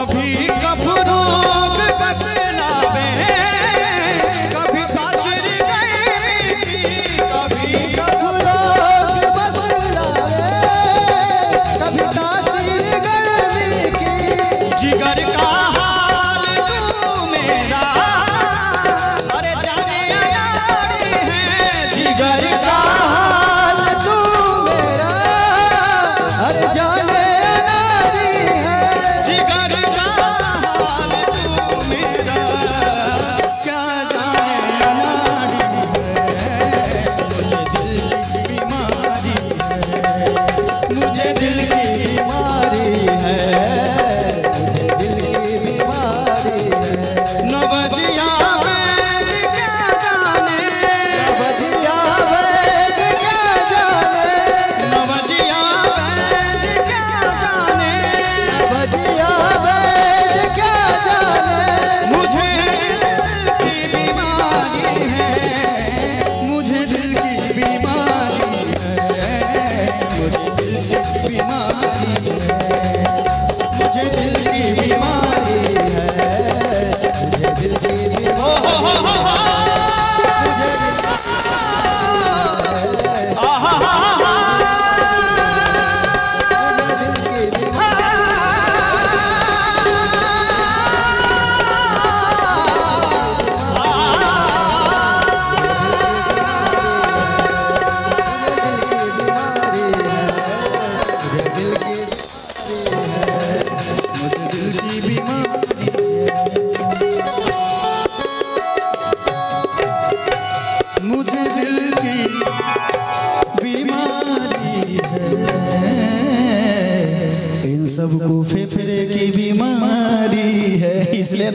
कभी कफरोग बतलावे, कभी तासीर गर्मी की, कभी कफरोग बतलावे, कभी तासीर गर्मी की। जिगर का हाल तू मेरा, अरे जाने अनाड़ी है। जिगर का हाल तू मेरा, अरे जाने अनाड़ी है। जिगर का हाल तू मेरा, क्या जाने अनाड़ी है। मुझे दिल की बीमारी है, मुझे दिल की बीमारी है, मुझे दिल की बीमारी है। नवजिया वैद क्या जाने, नवजिया वैद क्या जाने, नवजिया वैद क्या जाने, नवजिया वैद क्या जाने। मुझे दिल की बीमारी है, मुझे दिल की बीमारी है, मुझे दिल की बीमारी है, मुझे दिल की बीमारी है, मुझे दिल की मुझे दिल की बीमारी है। इन सबको फेफड़े की बीमारी है, इसलिए